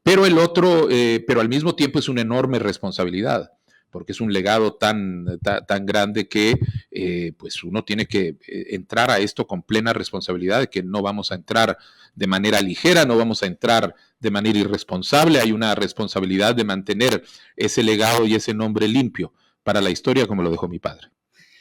Pero el otro, pero al mismo tiempo es una enorme responsabilidad, porque es un legado tan grande que pues uno tiene que entrar a esto con plena responsabilidad de que no vamos a entrar de manera ligera, no vamos a entrar de manera irresponsable. Hay una responsabilidad de mantener ese legado y ese nombre limpio para la historia como lo dejó mi padre.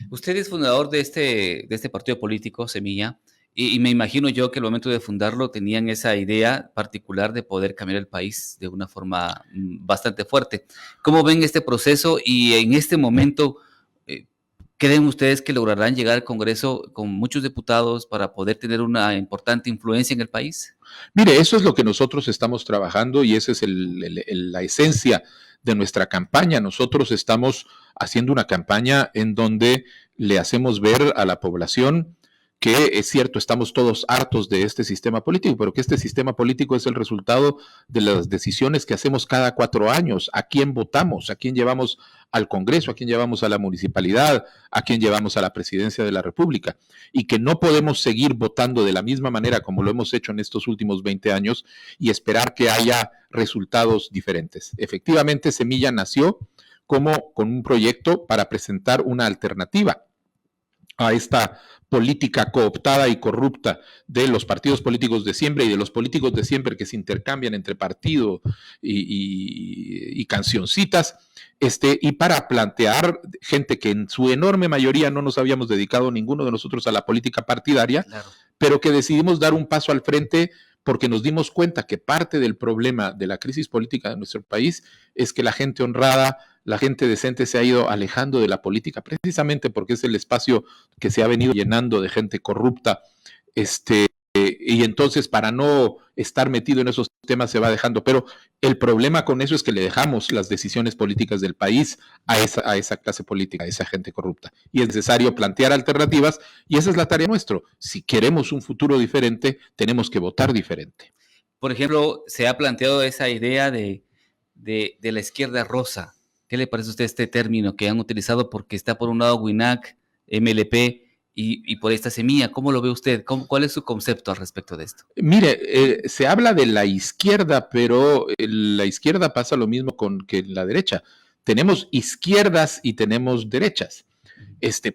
Usted es fundador de este partido político, Semilla, y me imagino yo que al momento de fundarlo tenían esa idea particular de poder cambiar el país de una forma bastante fuerte. ¿Cómo ven este proceso y en este momento eh, creen ustedes que lograrán llegar al Congreso con muchos diputados para poder tener una importante influencia en el país? Mire, eso es lo que nosotros estamos trabajando y esa es la esencia de nuestra campaña. Nosotros estamos haciendo una campaña en donde le hacemos ver a la población que es cierto, estamos todos hartos de este sistema político, pero que este sistema político es el resultado de las decisiones que hacemos cada 4 años. ¿A quién votamos? ¿A quién llevamos al Congreso? ¿A quién llevamos a la municipalidad? ¿A quién llevamos a la presidencia de la República? Y que no podemos seguir votando de la misma manera como lo hemos hecho en estos últimos 20 años y esperar que haya resultados diferentes. Efectivamente, Semilla nació como con un proyecto para presentar una alternativa a esta política cooptada y corrupta de los partidos políticos de siempre y de los políticos de siempre que se intercambian entre partido y cancioncitas, y para plantear gente que en su enorme mayoría no nos habíamos dedicado ninguno de nosotros a la política partidaria, Claro. pero que decidimos dar un paso al frente porque nos dimos cuenta que parte del problema de la crisis política de nuestro país es que la gente honrada, la gente decente se ha ido alejando de la política, precisamente porque es el espacio que se ha venido llenando de gente corrupta, y entonces para no estar metido en esos temas se va dejando, pero el problema con eso es que le dejamos las decisiones políticas del país a esa clase política, a esa gente corrupta, y es necesario plantear alternativas, y esa es la tarea nuestra. Si queremos un futuro diferente, tenemos que votar diferente. Por ejemplo, se ha planteado esa idea de la izquierda rosa. ¿Qué le parece a usted este término que han utilizado? Porque está por un lado WINAC, MLP y por esta Semilla. ¿Cómo lo ve usted? ¿Cuál es su concepto al respecto de esto? Mire, se habla de la izquierda, pero la izquierda pasa lo mismo que la derecha. Tenemos izquierdas y tenemos derechas.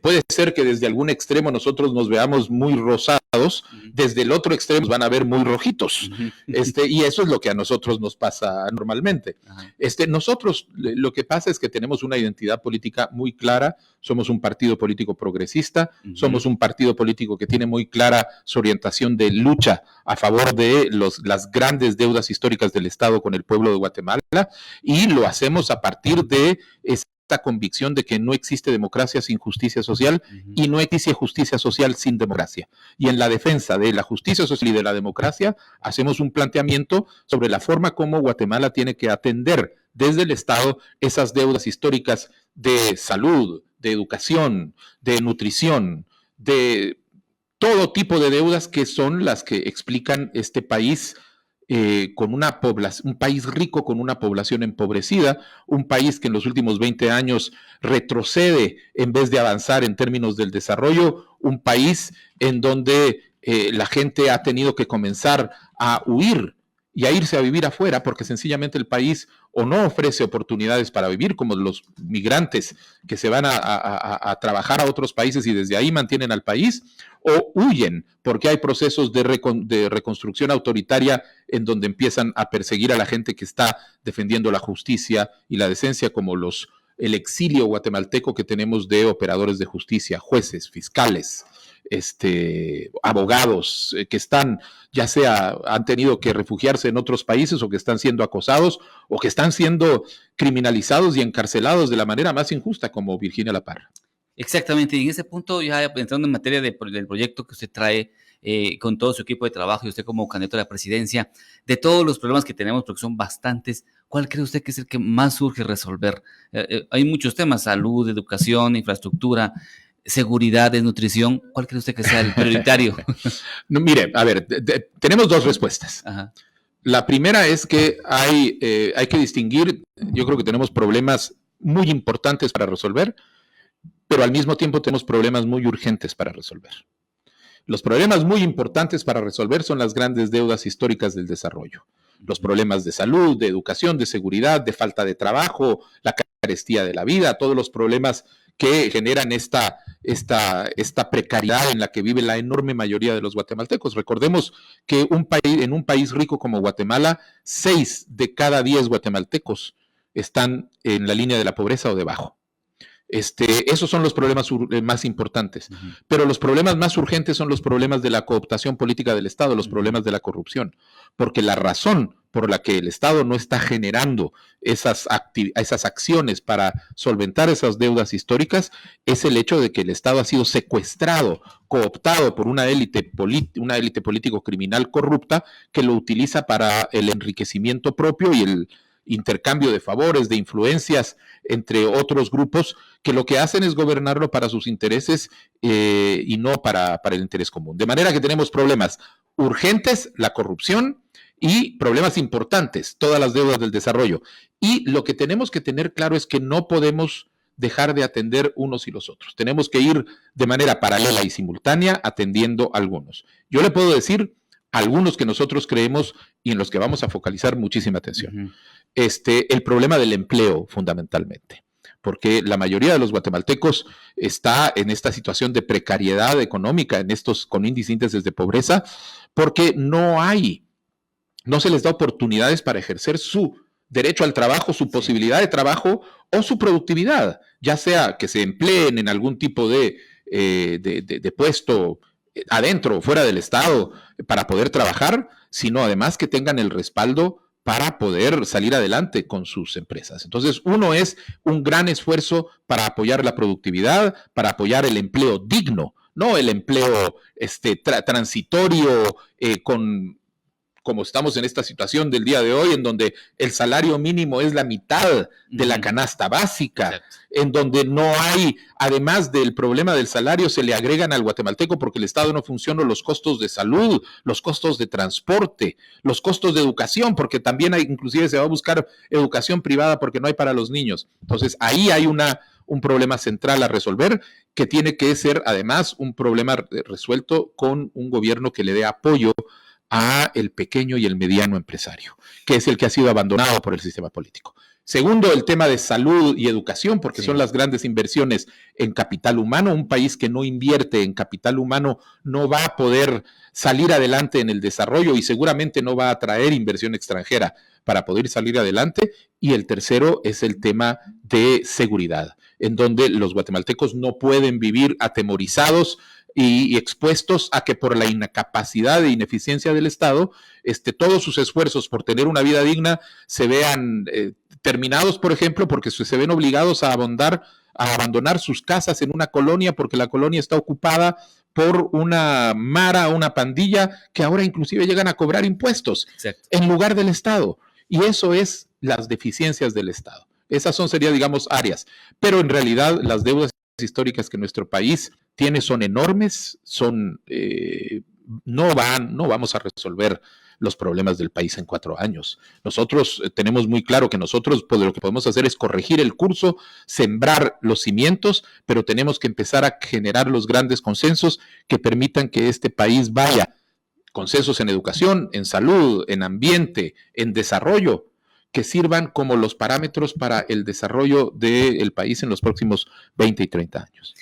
Puede ser que desde algún extremo nosotros nos veamos muy rosados, desde el otro extremo nos van a ver muy rojitos. Y eso es lo que a nosotros nos pasa normalmente. Nosotros lo que pasa es que tenemos una identidad política muy clara, somos un partido político progresista, somos un partido político que tiene muy clara su orientación de lucha a favor de las grandes deudas históricas del Estado con el pueblo de Guatemala, y lo hacemos a partir de esta convicción de que no existe democracia sin justicia social y no existe justicia social sin democracia. Y en la defensa de la justicia social y de la democracia hacemos un planteamiento sobre la forma como Guatemala tiene que atender desde el Estado esas deudas históricas de salud, de educación, de nutrición, de todo tipo de deudas que son las que explican este país con un país rico con una población empobrecida, un país que en los últimos 20 años retrocede en vez de avanzar en términos del desarrollo, un país en donde la gente ha tenido que comenzar a huir y a irse a vivir afuera porque sencillamente el país o no ofrece oportunidades para vivir, como los migrantes que se van a trabajar a otros países y desde ahí mantienen al país, o huyen porque hay procesos de reconstrucción autoritaria en donde empiezan a perseguir a la gente que está defendiendo la justicia y la decencia, como el exilio guatemalteco que tenemos de operadores de justicia, jueces, fiscales, abogados que están, ya sea han tenido que refugiarse en otros países o que están siendo acosados o que están siendo criminalizados y encarcelados de la manera más injusta, como Virginia La Parra. Exactamente, y en ese punto, ya entrando en materia del proyecto que usted trae con todo su equipo de trabajo y usted como candidato a la presidencia, de todos los problemas que tenemos, porque son bastantes, ¿cuál cree usted que es el que más surge resolver? Hay muchos temas: salud, educación, infraestructura, seguridad, desnutrición. ¿Cuál cree usted que sea el prioritario? No, mire, a ver, tenemos dos respuestas. Ajá. La primera es que hay que distinguir, yo creo que tenemos problemas muy importantes para resolver, pero al mismo tiempo tenemos problemas muy urgentes para resolver. Los problemas muy importantes para resolver son las grandes deudas históricas del desarrollo. Los problemas de salud, de educación, de seguridad, de falta de trabajo, la carestía de la vida, todos los problemas que generan esta precariedad en la que vive la enorme mayoría de los guatemaltecos. Recordemos que en un país rico como Guatemala, 6 de cada 10 guatemaltecos están en la línea de la pobreza o debajo. Esos son los problemas más importantes. Pero los problemas más urgentes son los problemas de la cooptación política del Estado, los problemas de la corrupción. Porque la razón por la que el Estado no está generando esas acciones para solventar esas deudas históricas es el hecho de que el Estado ha sido secuestrado, cooptado por una élite político-criminal corrupta que lo utiliza para el enriquecimiento propio y el intercambio de favores, de influencias entre otros grupos que lo que hacen es gobernarlo para sus intereses y no para el interés común. De manera que tenemos problemas urgentes, la corrupción, y problemas importantes, todas las deudas del desarrollo. Y lo que tenemos que tener claro es que no podemos dejar de atender unos y los otros. Tenemos que ir de manera paralela y simultánea atendiendo algunos. Yo le puedo decir algunos que nosotros creemos y en los que vamos a focalizar muchísima atención. El problema del empleo, fundamentalmente, porque la mayoría de los guatemaltecos está en esta situación de precariedad económica, con índices de pobreza, porque no se les da oportunidades para ejercer su derecho al trabajo, su posibilidad de trabajo o su productividad, ya sea que se empleen en algún tipo de puesto adentro o fuera del Estado para poder trabajar, sino además que tengan el respaldo para poder salir adelante con sus empresas. Entonces, uno es un gran esfuerzo para apoyar la productividad, para apoyar el empleo digno, no el empleo transitorio como estamos en esta situación del día de hoy, en donde el salario mínimo es la mitad de la canasta básica, exacto, en donde no hay, además del problema del salario, se le agregan al guatemalteco porque el Estado no funciona los costos de salud, los costos de transporte, los costos de educación, porque también inclusive se va a buscar educación privada porque no hay para los niños. Entonces, ahí hay un problema central a resolver que tiene que ser, además, un problema resuelto con un gobierno que le dé apoyo a el pequeño y el mediano empresario, que es el que ha sido abandonado por el sistema político. Segundo, el tema de salud y educación, porque son las grandes inversiones en capital humano. Un país que no invierte en capital humano no va a poder salir adelante en el desarrollo y seguramente no va a atraer inversión extranjera para poder salir adelante. Y el tercero es el tema de seguridad, en donde los guatemaltecos no pueden vivir atemorizados y expuestos a que por la incapacidad e ineficiencia del Estado, todos sus esfuerzos por tener una vida digna se vean terminados, por ejemplo, porque se ven obligados a abandonar sus casas en una colonia porque la colonia está ocupada por una mara, una pandilla, que ahora inclusive llegan a cobrar impuestos en lugar del Estado. Y eso es las deficiencias del Estado. Esas serían, digamos, áreas. Pero en realidad las deudas históricas que nuestro país tiene son enormes, no vamos a resolver los problemas del país en 4 años. Nosotros tenemos muy claro que nosotros lo que podemos hacer es corregir el curso, sembrar los cimientos, pero tenemos que empezar a generar los grandes consensos que permitan que este país vaya, consensos en educación, en salud, en ambiente, en desarrollo, que sirvan como los parámetros para el desarrollo del país en los próximos 20 y 30 años.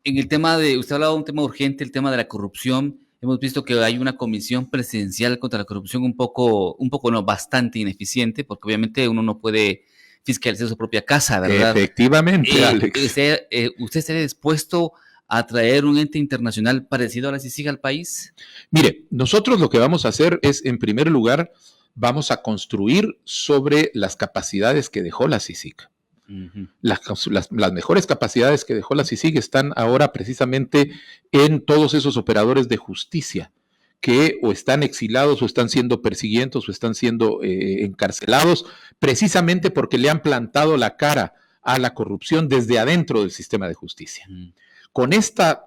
En el tema usted ha hablado de un tema urgente, el tema de la corrupción. Hemos visto que hay una comisión presidencial contra la corrupción bastante ineficiente, porque obviamente uno no puede fiscalizar su propia casa, ¿verdad? Efectivamente, Alex. ¿Usted estaría dispuesto a traer un ente internacional parecido a la CICIG al país? Mire, nosotros lo que vamos a hacer es, en primer lugar, vamos a construir sobre las capacidades que dejó la CICIG. Uh-huh. Las mejores capacidades que dejó la CICIG están ahora precisamente en todos esos operadores de justicia que o están exilados o están siendo perseguidos o están siendo encarcelados precisamente porque le han plantado la cara a la corrupción desde adentro del sistema de justicia. Uh-huh. Con estos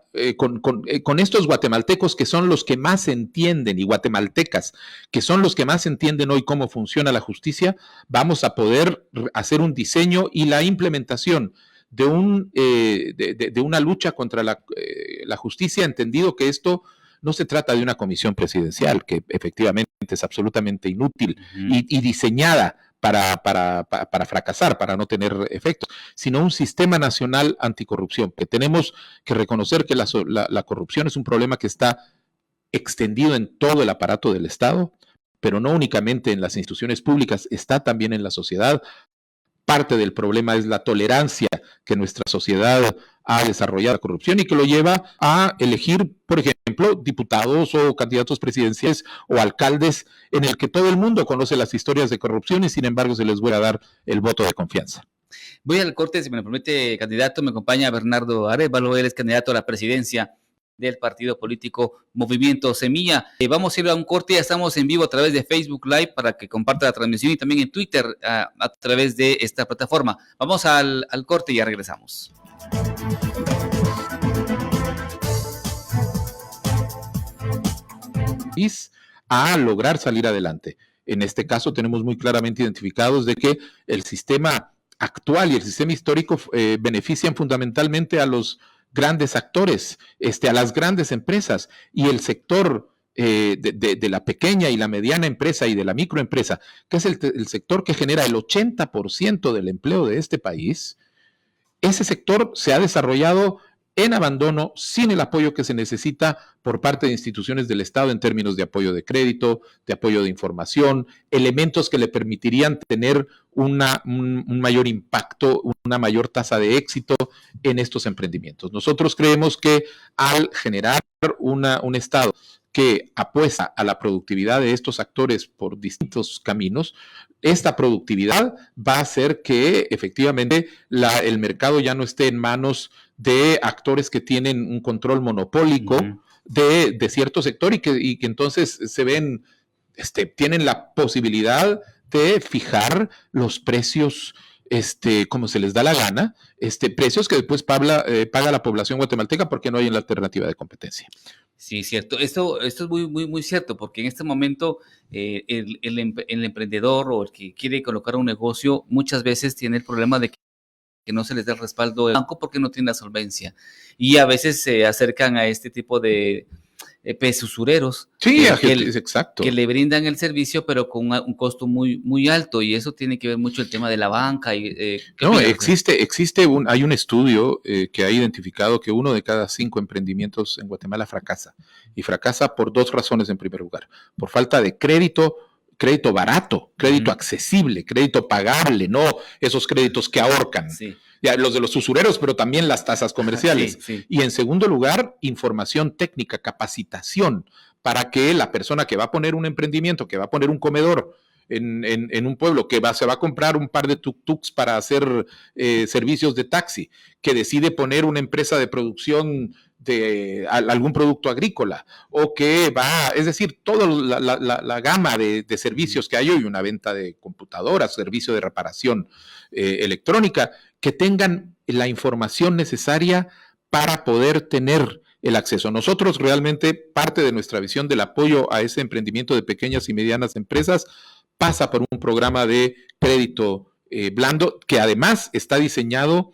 guatemaltecos que son los que más entienden y guatemaltecas que son los que más entienden hoy cómo funciona la justicia, vamos a poder hacer un diseño y la implementación de una lucha contra la justicia, entendido que esto No se trata de una comisión presidencial, que efectivamente es absolutamente inútil y diseñada para fracasar, para no tener efectos, sino un sistema nacional anticorrupción, que tenemos que reconocer que la corrupción es un problema que está extendido en todo el aparato del Estado, pero no únicamente en las instituciones públicas, está también en la sociedad. Parte del problema es la tolerancia que nuestra sociedad ha desarrollado a la corrupción y que lo lleva a elegir, por ejemplo, diputados o candidatos presidenciales o alcaldes en el que todo el mundo conoce las historias de corrupción y sin embargo se les vuelve a dar el voto de confianza. Voy al corte, si me lo permite, candidato. Me acompaña Bernardo Arévalo, él es candidato a la presidencia del partido político Movimiento Semilla. Vamos a ir a un corte, ya estamos en vivo a través de Facebook Live para que comparta la transmisión y también en Twitter a través de esta plataforma. Vamos al corte y ya regresamos. A lograr salir adelante. En este caso tenemos muy claramente identificados de que el sistema actual y el sistema histórico benefician fundamentalmente a los grandes actores, a las grandes empresas, y el sector de la pequeña y la mediana empresa y de la microempresa, que es el sector que genera el 80% del empleo de este país. Ese sector se ha desarrollado en abandono, sin el apoyo que se necesita por parte de instituciones del Estado en términos de apoyo de crédito, de apoyo de información, elementos que le permitirían tener un mayor impacto, una mayor tasa de éxito en estos emprendimientos. Nosotros creemos que al generar un Estado que apuesta a la productividad de estos actores por distintos caminos, esta productividad va a hacer que efectivamente el mercado ya no esté en manos de actores que tienen un control monopólico de cierto sector y que entonces se ven, tienen la posibilidad de fijar los precios como se les da la gana, precios que después paga la población guatemalteca porque no hay una alternativa de competencia. Sí, cierto. Esto es muy cierto, porque en este momento el emprendedor o el que quiere colocar un negocio muchas veces tiene el problema de que no se les da el respaldo del banco porque no tiene la solvencia. Y a veces se acercan a este tipo de usureros. Sí, exacto. Que le brindan el servicio, pero con un costo muy alto, y eso tiene que ver mucho el tema de la banca. No, hay un estudio que ha identificado que 1 de cada 5 emprendimientos en Guatemala fracasa. Y fracasa por 2 razones en primer lugar. Por falta de crédito barato, crédito accesible, crédito pagable, no esos créditos que ahorcan. Sí. Ya, los de los usureros, pero también las tasas comerciales. Sí. Y en segundo lugar, información técnica, capacitación, para que la persona que va a poner un emprendimiento, que va a poner un comedor en un pueblo, que se va a comprar un par de tuk-tuks para hacer servicios de taxi, que decide poner una empresa de producción de algún producto agrícola, o que es decir, toda la gama de servicios que hay hoy, una venta de computadoras, servicio de reparación electrónica, que tengan la información necesaria para poder tener el acceso. Nosotros realmente, parte de nuestra visión del apoyo a ese emprendimiento de pequeñas y medianas empresas pasa por un programa de crédito blando, que además está diseñado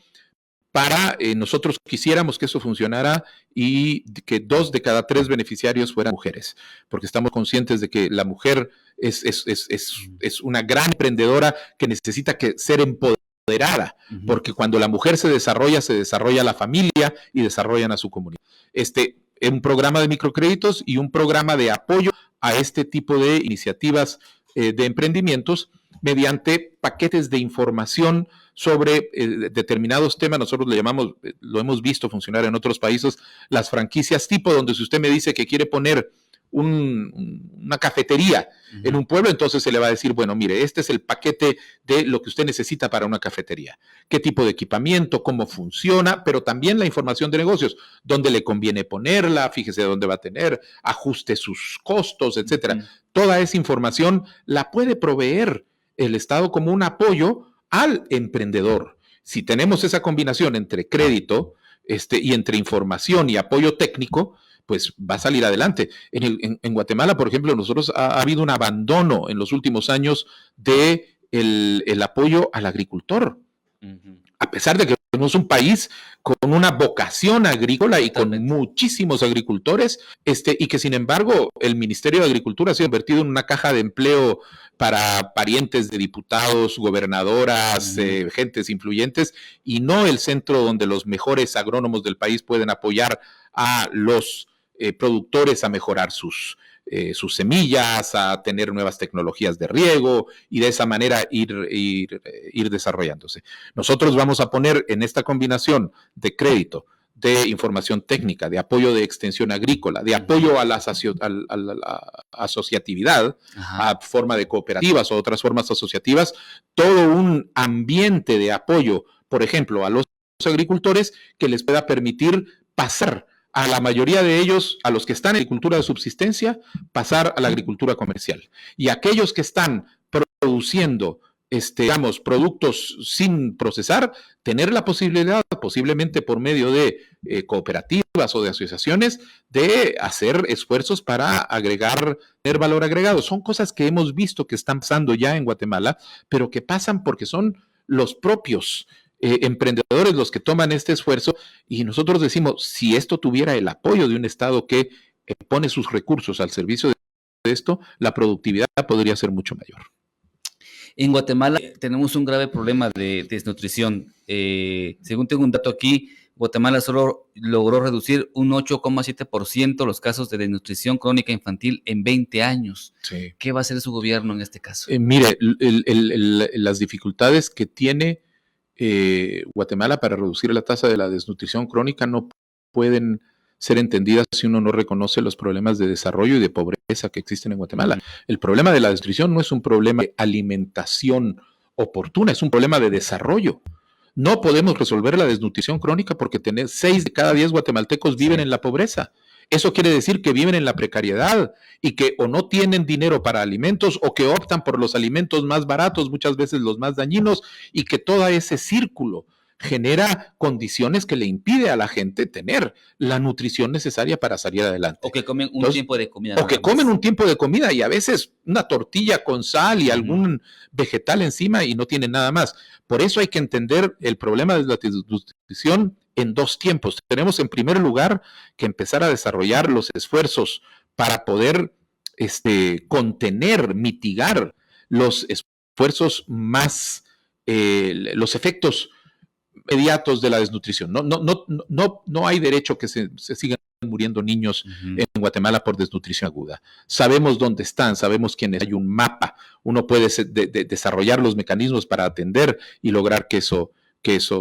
para nosotros quisiéramos que eso funcionara y que 2 de cada 3 beneficiarios fueran mujeres, porque estamos conscientes de que la mujer es una gran emprendedora que necesita ser empoderada, porque cuando la mujer se desarrolla la familia y desarrollan a su comunidad. Un programa de microcréditos y un programa de apoyo a este tipo de iniciativas de emprendimientos mediante paquetes de información sobre determinados temas. Nosotros le llamamos, lo hemos visto funcionar en otros países, las franquicias tipo, donde si usted me dice que quiere poner una cafetería en un pueblo, entonces se le va a decir, bueno, mire, este es el paquete de lo que usted necesita para una cafetería. ¿Qué tipo de equipamiento? ¿Cómo funciona? Pero también la información de negocios, dónde le conviene ponerla, fíjese dónde va a tener, ajuste sus costos, etcétera. Toda esa información la puede proveer el Estado como un apoyo al emprendedor. Si tenemos esa combinación entre crédito y entre información y apoyo técnico, pues va a salir adelante. En Guatemala, por ejemplo, nosotros ha habido un abandono en los últimos años de el apoyo al agricultor. A pesar de que Somos un país con una vocación agrícola y Totalmente. con muchísimos agricultores, y que sin embargo el Ministerio de Agricultura ha sido convertido en una caja de empleo para parientes de diputados, gobernadoras, gentes influyentes, y no el centro donde los mejores agrónomos del país pueden apoyar a los productores a mejorar sus semillas, a tener nuevas tecnologías de riego y de esa manera ir desarrollándose. Nosotros vamos a poner en esta combinación de crédito, de información técnica, de apoyo de extensión agrícola, de apoyo a la asociatividad, a forma de cooperativas o otras formas asociativas, todo un ambiente de apoyo, por ejemplo, a los agricultores que les pueda permitir pasar a la mayoría de ellos, a los que están en agricultura de subsistencia, pasar a la agricultura comercial. Y aquellos que están produciendo, digamos, productos sin procesar, tener la posibilidad, posiblemente por medio de cooperativas o de asociaciones, de hacer esfuerzos para agregar, tener valor agregado. Son cosas que hemos visto que están pasando ya en Guatemala, pero que pasan porque son los propios emprendedores los que toman este esfuerzo, y nosotros decimos, si esto tuviera el apoyo de un Estado que pone sus recursos al servicio de esto, la productividad podría ser mucho mayor. En Guatemala tenemos un grave problema de desnutrición. Según tengo un dato aquí, Guatemala solo logró reducir un 8,7% los casos de desnutrición crónica infantil en 20 años. Sí. ¿Qué va a hacer su gobierno en este caso? Mire, las dificultades que tiene Guatemala para reducir la tasa de la desnutrición crónica no pueden ser entendidas si uno no reconoce los problemas de desarrollo y de pobreza que existen en Guatemala. El problema de la desnutrición no es un problema de alimentación oportuna, es un problema de desarrollo. No podemos resolver la desnutrición crónica porque 6 de cada 10 guatemaltecos viven en la pobreza. Eso quiere decir que viven en la precariedad y que o no tienen dinero para alimentos o que optan por los alimentos más baratos, muchas veces los más dañinos, y que todo ese círculo genera condiciones que le impide a la gente tener la nutrición necesaria para salir adelante. O que comen un tiempo de comida. O que comen un tiempo de comida y a veces una tortilla con sal y algún vegetal encima y no tienen nada más. Por eso hay que entender el problema de la desnutrición en 2 tiempos. Tenemos en primer lugar que empezar a desarrollar los esfuerzos para poder contener, mitigar los esfuerzos más, los efectos inmediatos de la desnutrición. No hay derecho que se sigan muriendo niños en Guatemala por desnutrición aguda. Sabemos dónde están, sabemos quiénes. Hay un mapa. Uno puede desarrollar los mecanismos para atender y lograr que eso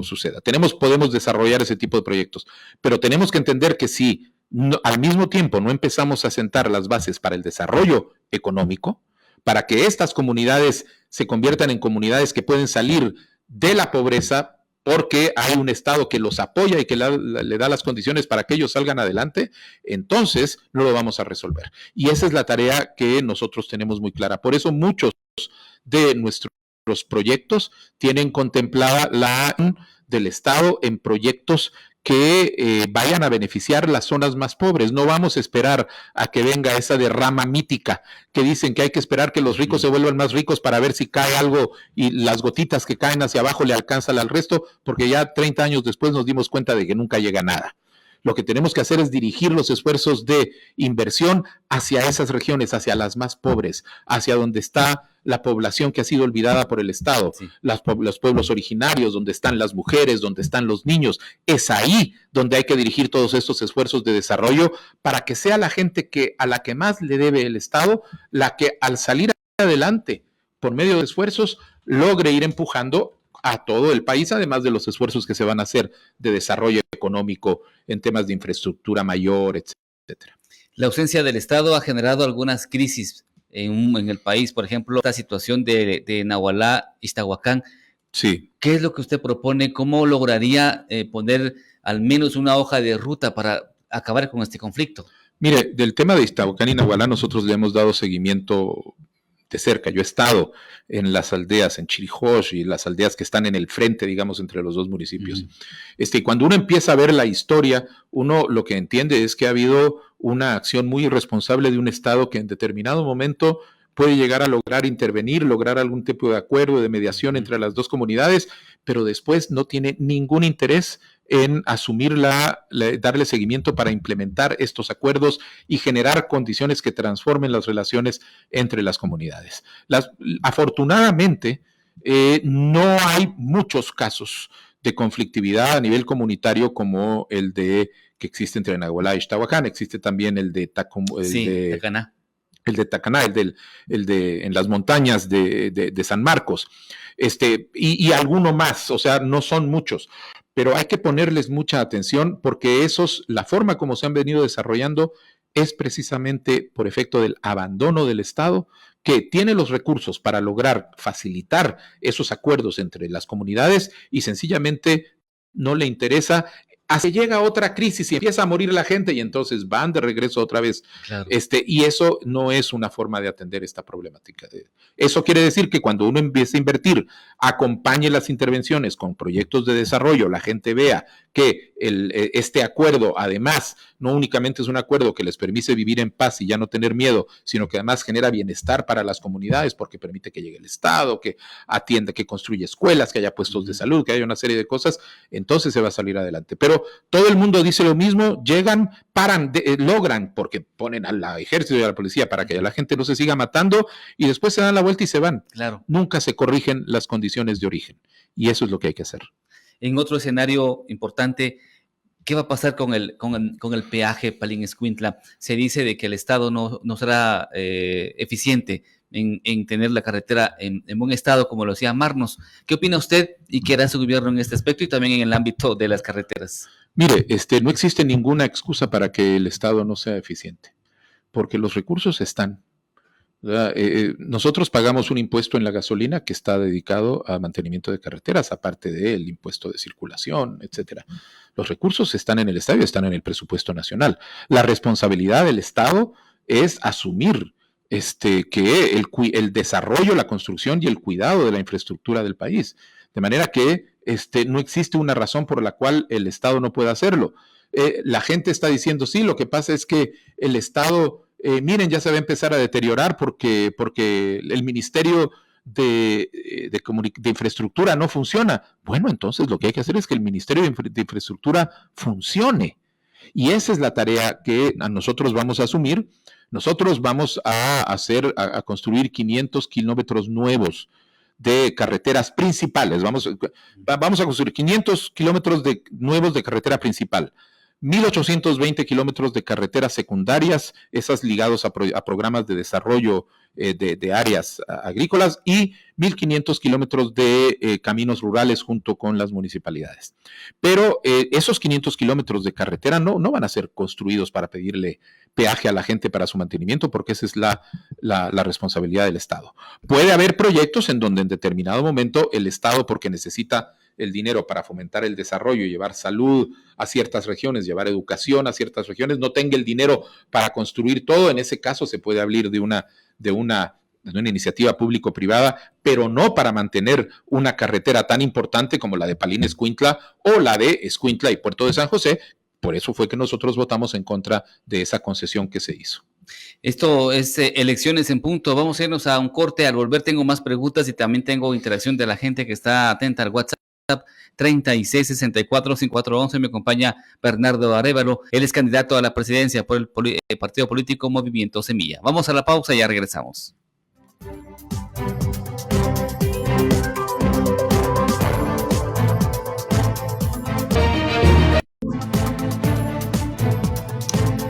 suceda. Podemos desarrollar ese tipo de proyectos, pero tenemos que entender que si al mismo tiempo no empezamos a sentar las bases para el desarrollo económico, para que estas comunidades se conviertan en comunidades que pueden salir de la pobreza porque hay un Estado que los apoya y que le da las condiciones para que ellos salgan adelante, entonces no lo vamos a resolver. Y esa es la tarea que nosotros tenemos muy clara. Por eso muchos de nuestros proyectos tienen contemplada la del Estado en proyectos que vayan a beneficiar las zonas más pobres. No vamos a esperar a que venga esa derrama mítica que dicen que hay que esperar que los ricos se vuelvan más ricos para ver si cae algo y las gotitas que caen hacia abajo le alcanzan al resto, porque ya 30 años después nos dimos cuenta de que nunca llega nada. Lo que tenemos que hacer es dirigir los esfuerzos de inversión hacia esas regiones, hacia las más pobres, hacia donde está la población que ha sido olvidada por el Estado, sí. Los pueblos originarios, donde están las mujeres, donde están los niños. Es ahí donde hay que dirigir todos estos esfuerzos de desarrollo para que sea la gente a la que más le debe el Estado, la que al salir adelante por medio de esfuerzos logre ir empujando a todo el país, además de los esfuerzos que se van a hacer de desarrollo económico en temas de infraestructura mayor, etcétera. La ausencia del Estado ha generado algunas crisis en el país, por ejemplo, esta situación de Nahualá, Iztahuacán. Sí. ¿Qué es lo que usted propone? ¿Cómo lograría poner al menos una hoja de ruta para acabar con este conflicto? Mire, del tema de Iztahuacán y Nahualá nosotros le hemos dado seguimiento de cerca. Yo he estado en las aldeas, en Chirijosh y las aldeas que están en el frente, digamos, entre los dos municipios. Y cuando uno empieza a ver la historia, uno lo que entiende es que ha habido una acción muy irresponsable de un Estado que en determinado momento puede llegar a lograr intervenir, lograr algún tipo de acuerdo, de mediación entre las dos comunidades, pero después no tiene ningún interés en asumir darle seguimiento para implementar estos acuerdos y generar condiciones que transformen las relaciones entre las comunidades. Afortunadamente, no hay muchos casos de conflictividad a nivel comunitario como el que existe entre Nagualá y Ixtahuacán. Existe también el de Tacaná. El de Tacaná, en las montañas de San Marcos, y alguno más, o sea, no son muchos, pero hay que ponerles mucha atención porque la forma como se han venido desarrollando es precisamente por efecto del abandono del Estado, que tiene los recursos para lograr facilitar esos acuerdos entre las comunidades y sencillamente no le interesa. Hasta llega otra crisis y empieza a morir la gente y entonces van de regreso otra vez. Claro. Y eso no es una forma de atender esta problemática. Eso quiere decir que cuando uno empieza a invertir, acompañe las intervenciones con proyectos de desarrollo, la gente vea que este acuerdo además no únicamente es un acuerdo que les permite vivir en paz y ya no tener miedo, sino que además genera bienestar para las comunidades porque permite que llegue el Estado, que atienda, que construya escuelas, que haya puestos de salud, que haya una serie de cosas, entonces se va a salir adelante. Pero todo el mundo dice lo mismo, llegan, paran, logran, porque ponen al ejército y a la policía para que la gente no se siga matando y después se dan la vuelta y se van. Claro. Nunca se corrigen las condiciones de origen y eso es lo que hay que hacer. En otro escenario importante, ¿qué va a pasar con el peaje Palín-Escuintla? Se dice de que el Estado no será eficiente en tener la carretera en buen estado, como lo decía Marnos. ¿Qué opina usted y qué hará su gobierno en este aspecto y también en el ámbito de las carreteras? Mire, no existe ninguna excusa para que el Estado no sea eficiente, porque los recursos están. Nosotros pagamos un impuesto en la gasolina que está dedicado a mantenimiento de carreteras, aparte del impuesto de circulación, etcétera. Los recursos están en el Estado y están en el presupuesto nacional. La responsabilidad del Estado es asumir que el desarrollo, la construcción y el cuidado de la infraestructura del país. De manera que no existe una razón por la cual el Estado no pueda hacerlo. La gente está diciendo, sí, lo que pasa es que el Estado... miren, ya se va a empezar a deteriorar porque el Ministerio de Infraestructura no funciona. Bueno, entonces lo que hay que hacer es que el Ministerio de Infraestructura funcione. Y esa es la tarea que nosotros vamos a asumir. Nosotros vamos a construir 500 kilómetros nuevos de carreteras principales. Vamos a construir 500 kilómetros nuevos de carretera principal. 1,820 kilómetros de carreteras secundarias, esas ligados a programas de desarrollo de áreas agrícolas, y 1,500 kilómetros de caminos rurales junto con las municipalidades. Pero esos 500 kilómetros de carretera no van a ser construidos para pedirle peaje a la gente para su mantenimiento, porque esa es la responsabilidad del Estado. Puede haber proyectos en donde en determinado momento el Estado, porque necesita el dinero para fomentar el desarrollo, llevar salud a ciertas regiones, llevar educación a ciertas regiones, no tenga el dinero para construir todo. En ese caso se puede hablar de una iniciativa público-privada, pero no para mantener una carretera tan importante como la de Palín-Escuintla o la de Escuintla y Puerto de San José. Por eso fue que nosotros votamos en contra de esa concesión que se hizo. Esto es Elecciones en Punto. Vamos a irnos a un corte. Al volver tengo más preguntas y también tengo interacción de la gente que está atenta al WhatsApp. 3664-5411. Me acompaña Bernardo Arévalo. Él es candidato a la presidencia por el partido político Movimiento Semilla. Vamos a la pausa y ya regresamos.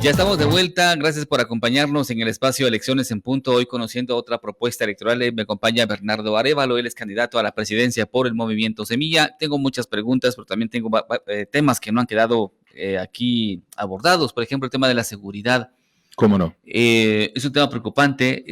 Ya estamos de vuelta, gracias por acompañarnos en el espacio Elecciones en Punto, hoy conociendo otra propuesta electoral. Me acompaña Bernardo Arévalo, él es candidato a la presidencia por el Movimiento Semilla. Tengo muchas preguntas, pero también tengo temas que no han quedado aquí abordados, por ejemplo el tema de la seguridad. ¿Cómo no? Es un tema preocupante,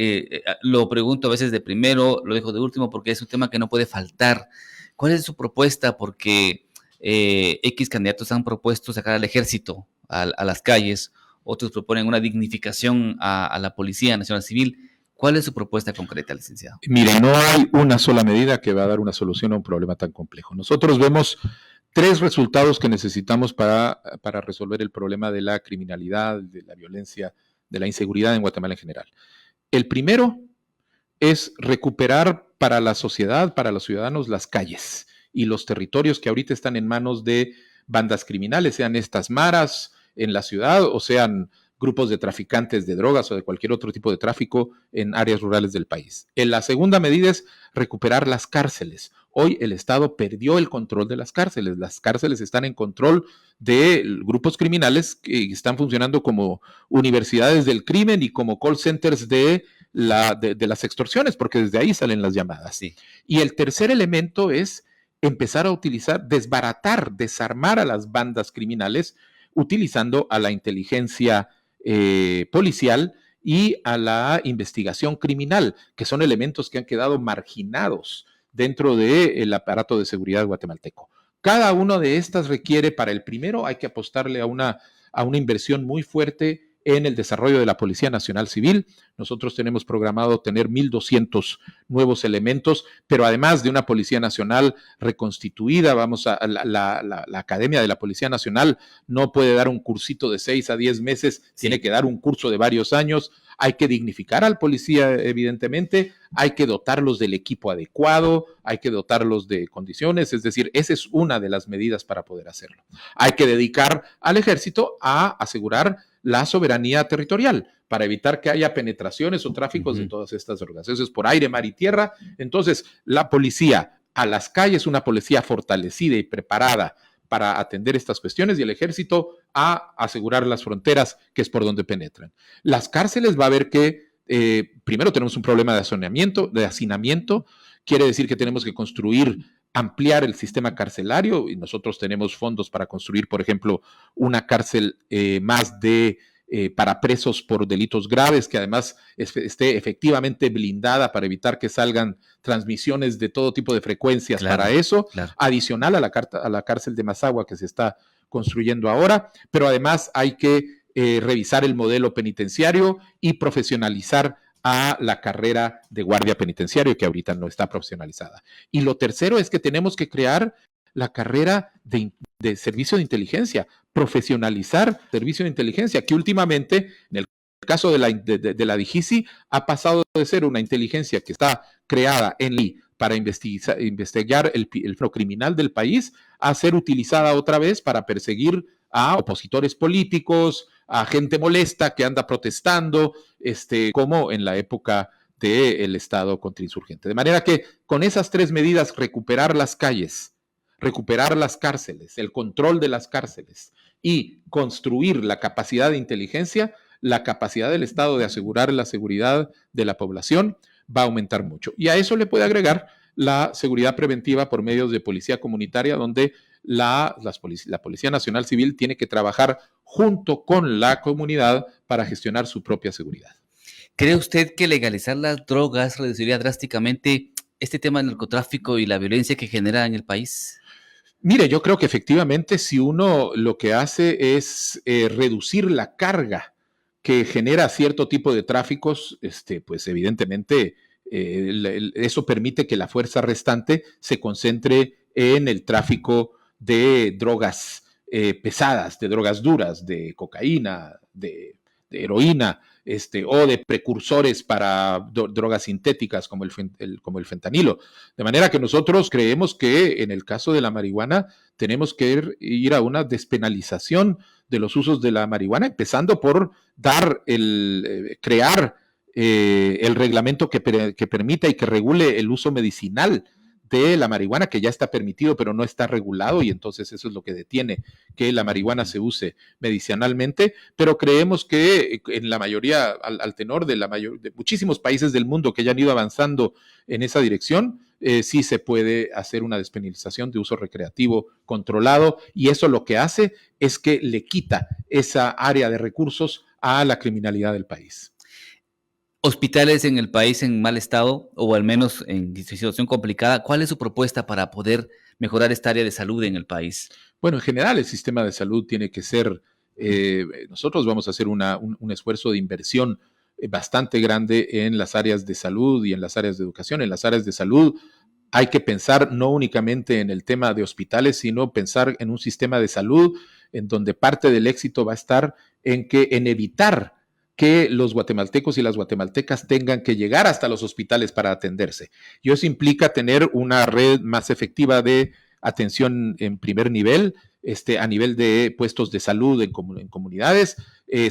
lo pregunto a veces de primero, lo dejo de último porque es un tema que no puede faltar. ¿Cuál es su propuesta? Porque X candidatos han propuesto sacar al ejército a las calles, otros proponen una dignificación a la Policía Nacional Civil. ¿Cuál es su propuesta concreta, licenciado? Mire, no hay una sola medida que va a dar una solución a un problema tan complejo. Nosotros vemos 3 resultados que necesitamos para resolver el problema de la criminalidad, de la violencia, de la inseguridad en Guatemala en general. El primero es recuperar para la sociedad, para los ciudadanos, las calles y los territorios que ahorita están en manos de bandas criminales, sean estas maras en la ciudad o sean grupos de traficantes de drogas o de cualquier otro tipo de tráfico en áreas rurales del país. La segunda medida es recuperar las cárceles. Hoy el Estado perdió el control de las cárceles. Las cárceles están en control de grupos criminales que están funcionando como universidades del crimen y como call centers de las extorsiones, porque desde ahí salen las llamadas. Sí. Y el tercer elemento es empezar a utilizar, desbaratar, desarmar a las bandas criminales utilizando a la inteligencia policial y a la investigación criminal, que son elementos que han quedado marginados dentro del aparato de seguridad guatemalteco. Cada una de estas requiere, para el primero, hay que apostarle a una inversión muy fuerte en el desarrollo de la Policía Nacional Civil. Nosotros tenemos programado tener 1,200 nuevos elementos, pero además de una Policía Nacional reconstituida, la Academia de la Policía Nacional no puede dar un cursito de 6 a 10 meses, tiene que dar un curso de varios años. Hay que dignificar al policía, evidentemente, hay que dotarlos del equipo adecuado, hay que dotarlos de condiciones, es decir, esa es una de las medidas para poder hacerlo. Hay que dedicar al ejército a asegurar la soberanía territorial para evitar que haya penetraciones o tráficos de todas estas drogas. Eso es por aire, mar y tierra. Entonces, la policía a las calles, una policía fortalecida y preparada para atender estas cuestiones, y el ejército a asegurar las fronteras, que es por donde penetran. Las cárceles va a haber que, primero tenemos un problema de hacinamiento, quiere decir que tenemos que ampliar el sistema carcelario, y nosotros tenemos fondos para construir, por ejemplo, una cárcel para presos por delitos graves, que además esté efectivamente blindada para evitar que salgan transmisiones de todo tipo de frecuencias para eso, adicional a la cárcel de Mazagua que se está construyendo ahora, pero además hay que revisar el modelo penitenciario y profesionalizar a la carrera de guardia penitenciario, que ahorita no está profesionalizada. Y lo tercero es que tenemos que crear la carrera de servicio de inteligencia, profesionalizar servicio de inteligencia, que últimamente, en el caso de la DIGICI, ha pasado de ser una inteligencia que está creada en LI para investigar el criminal del país, a ser utilizada otra vez para perseguir a opositores políticos, a gente molesta que anda protestando, como en la época del Estado contrainsurgente. De manera que con esas tres medidas, recuperar las calles, recuperar las cárceles, el control de las cárceles y construir la capacidad de inteligencia, la capacidad del Estado de asegurar la seguridad de la población va a aumentar mucho. Y a eso le puede agregar la seguridad preventiva por medios de policía comunitaria, donde la Policía Nacional Civil tiene que trabajar junto con la comunidad para gestionar su propia seguridad. ¿Cree usted que legalizar las drogas reduciría drásticamente este tema del narcotráfico y la violencia que genera en el país? Mire, yo creo que efectivamente si uno lo que hace es reducir la carga que genera cierto tipo de tráficos, pues evidentemente eso permite que la fuerza restante se concentre en el tráfico de drogas pesadas, de drogas duras, de cocaína, de heroína, o de precursores para drogas sintéticas como el fentanilo. De manera que nosotros creemos que en el caso de la marihuana tenemos que ir a una despenalización de los usos de la marihuana, empezando por crear el reglamento que permita y que regule el uso medicinal de la marihuana, que ya está permitido pero no está regulado, y entonces eso es lo que detiene que la marihuana se use medicinalmente. Pero creemos que en la mayoría, al tenor de muchísimos países del mundo que ya han ido avanzando en esa dirección, sí se puede hacer una despenalización de uso recreativo controlado, y eso lo que hace es que le quita esa área de recursos a la criminalidad del país. Hospitales en el país en mal estado, o al menos en situación complicada, ¿cuál es su propuesta para poder mejorar esta área de salud en el país? Bueno, en general el sistema de salud tiene que ser, nosotros vamos a hacer un esfuerzo de inversión bastante grande en las áreas de salud y en las áreas de educación. En las áreas de salud hay que pensar no únicamente en el tema de hospitales, sino pensar en un sistema de salud en donde parte del éxito va a estar en evitar que los guatemaltecos y las guatemaltecas tengan que llegar hasta los hospitales para atenderse. Y eso implica tener una red más efectiva de atención en primer nivel, a nivel de puestos de salud en comunidades,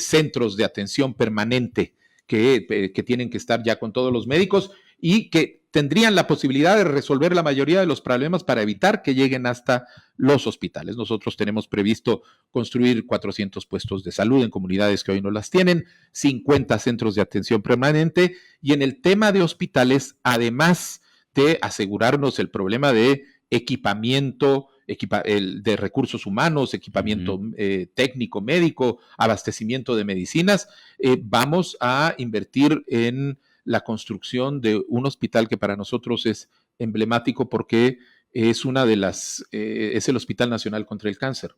centros de atención permanente que tienen que estar ya con todos los médicos y que tendrían la posibilidad de resolver la mayoría de los problemas para evitar que lleguen hasta los hospitales. Nosotros tenemos previsto construir 400 puestos de salud en comunidades que hoy no las tienen, 50 centros de atención permanente y en el tema de hospitales, además de asegurarnos el problema de equipamiento, de recursos humanos, equipamiento técnico, médico, abastecimiento de medicinas, vamos a invertir en la construcción de un hospital que para nosotros es emblemático porque es es el Hospital Nacional contra el Cáncer.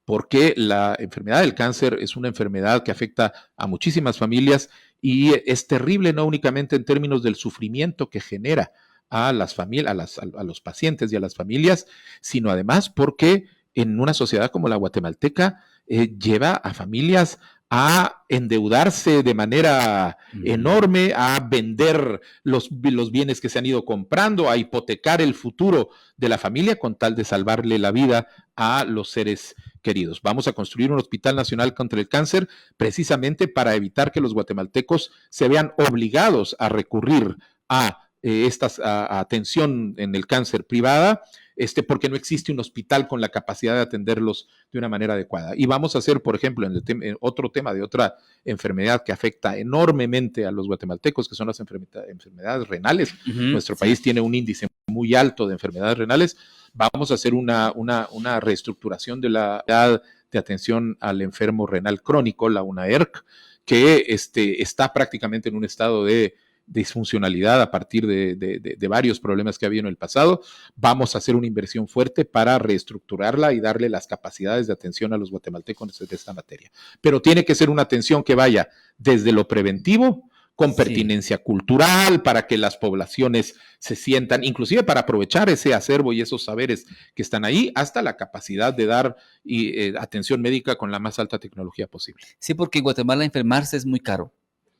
Porque la enfermedad del cáncer es una enfermedad que afecta a muchísimas familias y es terrible no únicamente en términos del sufrimiento que genera a las familias, a los pacientes y a las familias, sino además porque en una sociedad como la guatemalteca lleva a familias a endeudarse de manera enorme, a vender los bienes que se han ido comprando, a hipotecar el futuro de la familia con tal de salvarle la vida a los seres queridos. Vamos a construir un Hospital Nacional contra el Cáncer precisamente para evitar que los guatemaltecos se vean obligados a recurrir a a atención en el cáncer privada, porque no existe un hospital con la capacidad de atenderlos de una manera adecuada. Y vamos a hacer, por ejemplo, en otro tema de otra enfermedad que afecta enormemente a los guatemaltecos, que son las enfermedades renales. Nuestro país tiene un índice muy alto de enfermedades renales. Vamos a hacer una reestructuración de la edad de atención al enfermo renal crónico, la UNAERC, que está prácticamente en un estado de disfuncionalidad a partir de varios problemas que ha habido en el pasado. Vamos a hacer una inversión fuerte para reestructurarla y darle las capacidades de atención a los guatemaltecos de esta materia. Pero tiene que ser una atención que vaya desde lo preventivo, con pertinencia cultural, para que las poblaciones se sientan, inclusive para aprovechar ese acervo y esos saberes que están ahí, hasta la capacidad de dar atención médica con la más alta tecnología posible. Sí, porque en Guatemala enfermarse es muy caro.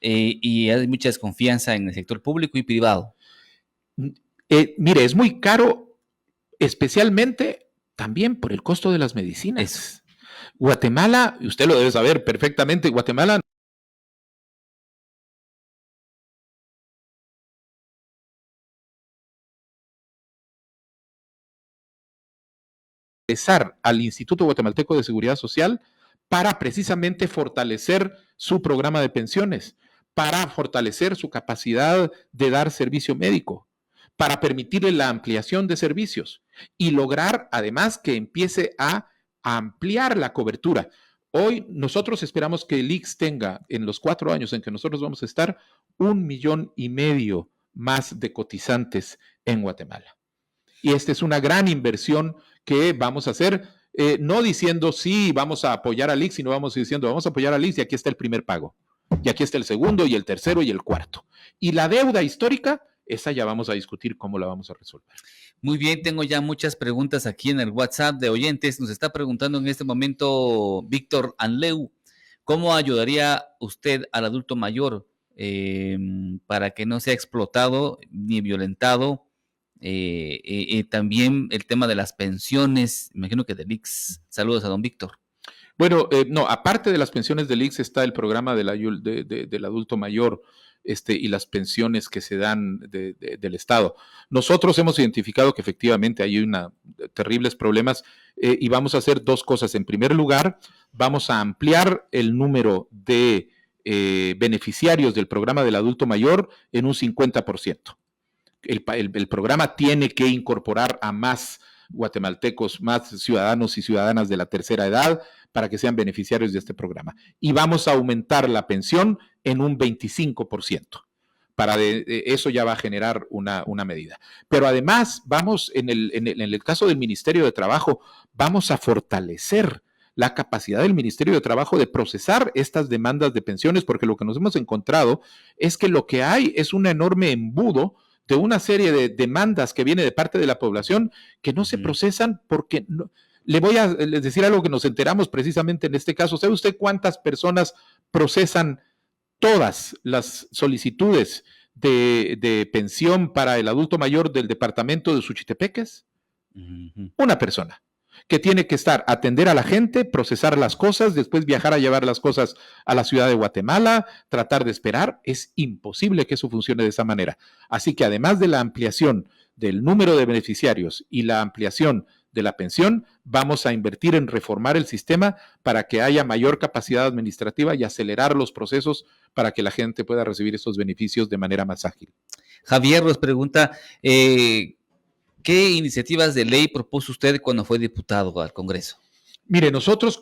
Y hay mucha desconfianza en el sector público y privado. Mire, es muy caro, especialmente también por el costo de las medicinas. Eso. Guatemala, usted lo debe saber perfectamente, Guatemala al Instituto Guatemalteco de Seguridad Social para precisamente fortalecer su programa de pensiones, para fortalecer su capacidad de dar servicio médico, para permitirle la ampliación de servicios y lograr además que empiece a ampliar la cobertura. Hoy nosotros esperamos que el ICS tenga en los 4 años en que nosotros vamos a estar 1,5 millones más de cotizantes en Guatemala. Y esta es una gran inversión que vamos a hacer, no diciendo sí, vamos a apoyar al ICS, sino vamos diciendo vamos a apoyar al ICS y aquí está el primer pago. Y aquí está el segundo y el tercero y el cuarto. Y la deuda histórica, esa ya vamos a discutir cómo la vamos a resolver. Muy bien, tengo ya muchas preguntas aquí en el WhatsApp de oyentes. Nos está preguntando en este momento Víctor Anleu, ¿cómo ayudaría usted al adulto mayor para que no sea explotado ni violentado? También el tema de las pensiones, imagino que del ICS. Saludos a don Víctor. Bueno, no, aparte de las pensiones del ICS está el programa del adulto mayor y las pensiones que se dan del Estado. Nosotros hemos identificado que efectivamente hay terribles problemas y vamos a hacer 2 cosas. En primer lugar, vamos a ampliar el número de beneficiarios del programa del adulto mayor en un 50%. El programa tiene que incorporar a más guatemaltecos, más ciudadanos y ciudadanas de la tercera edad para que sean beneficiarios de este programa. Y vamos a aumentar la pensión en un 25%. Eso ya va a generar una medida. Pero además, en el caso del Ministerio de Trabajo, vamos a fortalecer la capacidad del Ministerio de Trabajo de procesar estas demandas de pensiones, porque lo que nos hemos encontrado es que lo que hay es un enorme embudo de una serie de demandas que viene de parte de la población que no se procesan porque le voy a decir algo que nos enteramos precisamente en este caso. ¿Sabe usted cuántas personas procesan todas las solicitudes de pensión para el adulto mayor del departamento de Suchitepeques? Una persona que tiene que atender a la gente, procesar las cosas, después viajar a llevar las cosas a la ciudad de Guatemala, tratar de esperar. Es imposible que eso funcione de esa manera. Así que además de la ampliación del número de beneficiarios y la ampliación de la pensión, vamos a invertir en reformar el sistema para que haya mayor capacidad administrativa y acelerar los procesos para que la gente pueda recibir estos beneficios de manera más ágil. Javier nos pregunta, ¿qué iniciativas de ley propuso usted cuando fue diputado al Congreso? Mire, nosotros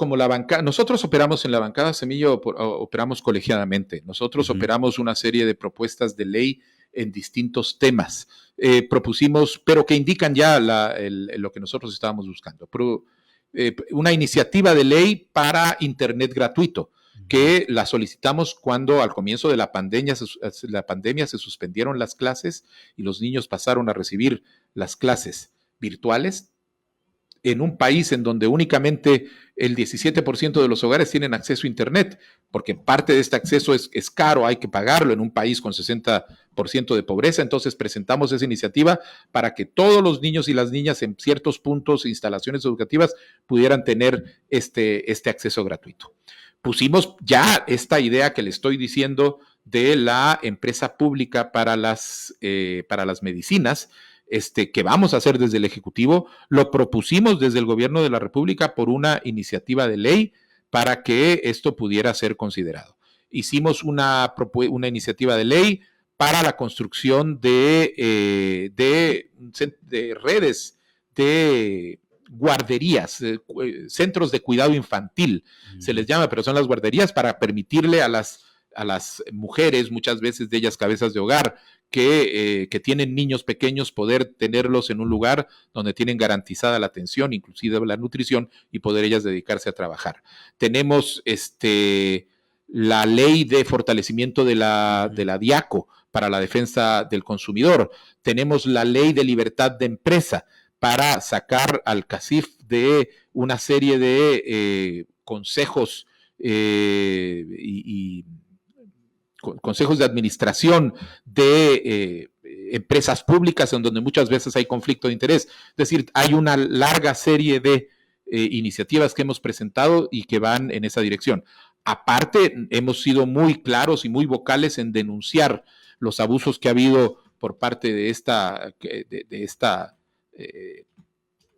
nosotros operamos en la bancada Semilla, operamos colegiadamente. Nosotros operamos una serie de propuestas de ley en distintos temas. Propusimos, pero que indican ya lo que nosotros estábamos buscando. Una iniciativa de ley para Internet gratuito, que la solicitamos cuando al comienzo de la pandemia se suspendieron las clases y los niños pasaron a recibir las clases virtuales en un país en donde únicamente el 17% de los hogares tienen acceso a Internet, porque parte de este acceso es caro, hay que pagarlo en un país con 60% de pobreza. Entonces presentamos esa iniciativa para que todos los niños y las niñas en ciertos puntos, instalaciones educativas, pudieran tener este acceso gratuito. Pusimos ya esta idea que le estoy diciendo de la empresa pública para las medicinas, que vamos a hacer desde el Ejecutivo, lo propusimos desde el Gobierno de la República por una iniciativa de ley para que esto pudiera ser considerado. Hicimos una iniciativa de ley para la construcción de redes de guarderías, centros de cuidado infantil, se les llama, pero son las guarderías para permitirle a las mujeres, muchas veces de ellas cabezas de hogar, que tienen niños pequeños, poder tenerlos en un lugar donde tienen garantizada la atención, inclusive la nutrición, y poder ellas dedicarse a trabajar. Tenemos la ley de fortalecimiento de la DIACO para la defensa del consumidor. Tenemos la ley de libertad de empresa para sacar al CACIF de una serie de consejos y consejos de administración de empresas públicas en donde muchas veces hay conflicto de interés. Es decir, hay una larga serie de iniciativas que hemos presentado y que van en esa dirección. Aparte, hemos sido muy claros y muy vocales en denunciar los abusos que ha habido por parte de esta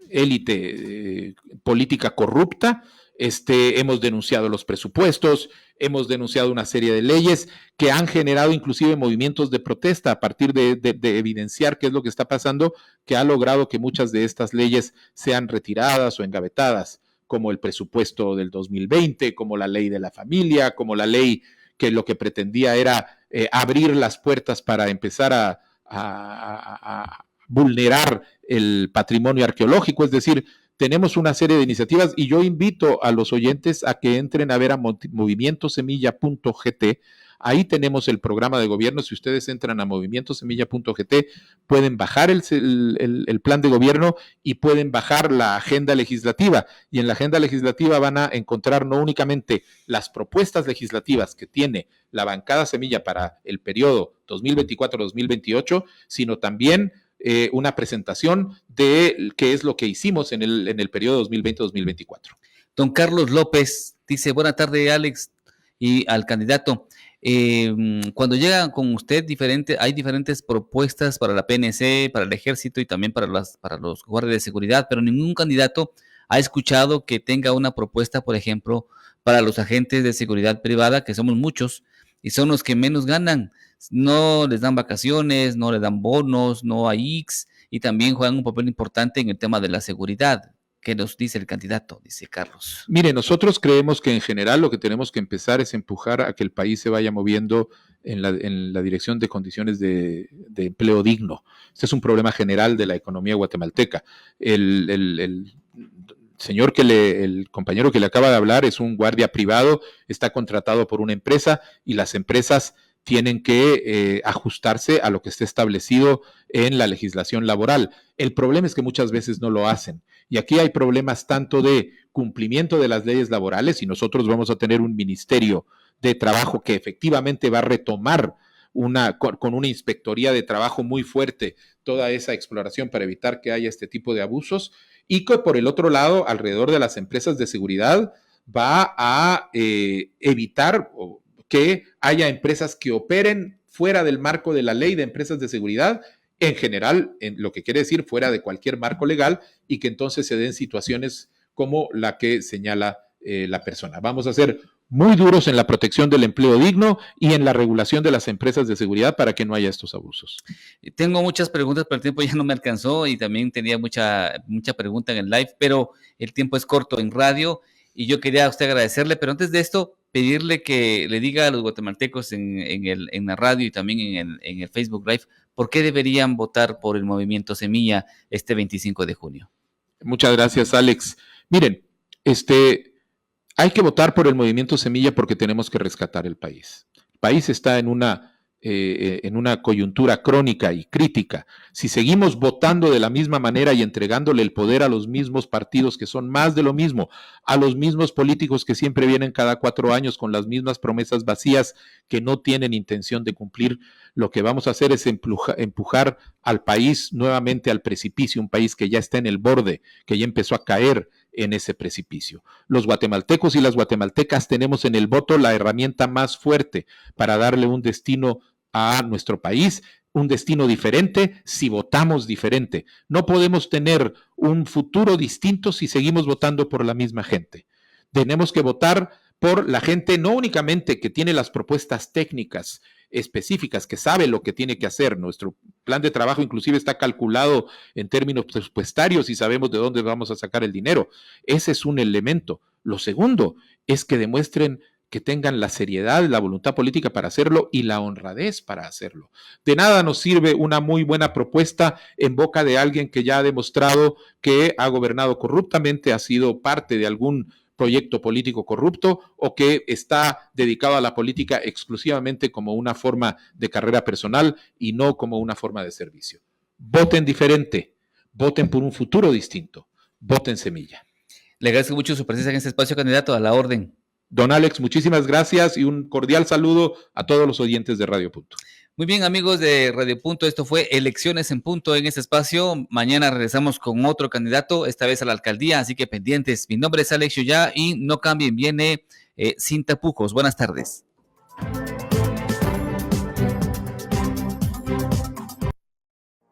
élite política corrupta. Hemos denunciado los presupuestos, hemos denunciado una serie de leyes que han generado inclusive movimientos de protesta a partir de evidenciar qué es lo que está pasando, que ha logrado que muchas de estas leyes sean retiradas o engavetadas, como el presupuesto del 2020, como la ley de la familia, como la ley que lo que pretendía era abrir las puertas para empezar a vulnerar el patrimonio arqueológico. Es decir, tenemos una serie de iniciativas y yo invito a los oyentes a que entren a ver a movimientosemilla.gt. Ahí tenemos el programa de gobierno. Si ustedes entran a movimientosemilla.gt, pueden bajar el plan de gobierno y pueden bajar la agenda legislativa. Y en la agenda legislativa van a encontrar no únicamente las propuestas legislativas que tiene la bancada Semilla para el periodo 2024-2028, sino también una presentación de qué es lo que hicimos en el periodo 2020-2024. Don Carlos López dice, buena tarde, Alex, y al candidato. Cuando llegan con usted, hay diferentes propuestas para la PNC, para el Ejército y también para los guardias de seguridad, pero ningún candidato ha escuchado que tenga una propuesta, por ejemplo, para los agentes de seguridad privada, que somos muchos, y son los que menos ganan. No les dan vacaciones, no les dan bonos, no hay IX, y también juegan un papel importante en el tema de la seguridad. ¿Qué nos dice el candidato? Dice Carlos. Mire, nosotros creemos que en general lo que tenemos que empezar es empujar a que el país se vaya moviendo en la dirección de condiciones de empleo digno. Este es un problema general de la economía guatemalteca. El compañero que le acaba de hablar es un guardia privado, está contratado por una empresa y las empresas tienen que ajustarse a lo que esté establecido en la legislación laboral. El problema es que muchas veces no lo hacen. Y aquí hay problemas tanto de cumplimiento de las leyes laborales, y nosotros vamos a tener un ministerio de trabajo que efectivamente va a retomar con una inspectoría de trabajo muy fuerte toda esa exploración para evitar que haya este tipo de abusos, y que por el otro lado, alrededor de las empresas de seguridad, va a evitar que haya empresas que operen fuera del marco de la ley de empresas de seguridad, en general, en lo que quiere decir fuera de cualquier marco legal, y que entonces se den situaciones como la que señala la persona. Vamos a ser muy duros en la protección del empleo digno y en la regulación de las empresas de seguridad para que no haya estos abusos. Tengo muchas preguntas, pero el tiempo ya no me alcanzó y también tenía mucha pregunta en el live, pero el tiempo es corto en radio y yo quería a usted agradecerle, pero antes de esto, pedirle que le diga a los guatemaltecos en la radio y también en el Facebook Live, ¿por qué deberían votar por el movimiento Semilla este 25 de junio? Muchas gracias, Alex. Miren, hay que votar por el movimiento Semilla porque tenemos que rescatar el país. El país está en una coyuntura crónica y crítica. Si seguimos votando de la misma manera y entregándole el poder a los mismos partidos que son más de lo mismo, a los mismos políticos que siempre vienen cada 4 años con las mismas promesas vacías que no tienen intención de cumplir, lo que vamos a hacer es empujar al país nuevamente al precipicio, un país que ya está en el borde, que ya empezó a caer en ese precipicio. Los guatemaltecos y las guatemaltecas tenemos en el voto la herramienta más fuerte para darle un destino a nuestro país, un destino diferente si votamos diferente. No podemos tener un futuro distinto si seguimos votando por la misma gente. Tenemos que votar por la gente no únicamente que tiene las propuestas técnicas específicas, que sabe lo que tiene que hacer. Nuestro plan de trabajo inclusive está calculado en términos presupuestarios y sabemos de dónde vamos a sacar el dinero. Ese es un elemento. Lo segundo es que demuestren que tengan la seriedad, la voluntad política para hacerlo y la honradez para hacerlo. De nada nos sirve una muy buena propuesta en boca de alguien que ya ha demostrado que ha gobernado corruptamente, ha sido parte de algún proyecto político corrupto o que está dedicado a la política exclusivamente como una forma de carrera personal y no como una forma de servicio. Voten diferente, voten por un futuro distinto, voten Semilla. Le agradezco mucho su presencia en este espacio, candidato, a la orden. Don Alex, muchísimas gracias y un cordial saludo a todos los oyentes de Radio Punto. Muy bien, amigos de Radio Punto, esto fue Elecciones en Punto en este espacio. Mañana regresamos con otro candidato, esta vez a la alcaldía, así que pendientes. Mi nombre es Alex Yoyá y no cambien, viene Sin Tapujos. Buenas tardes.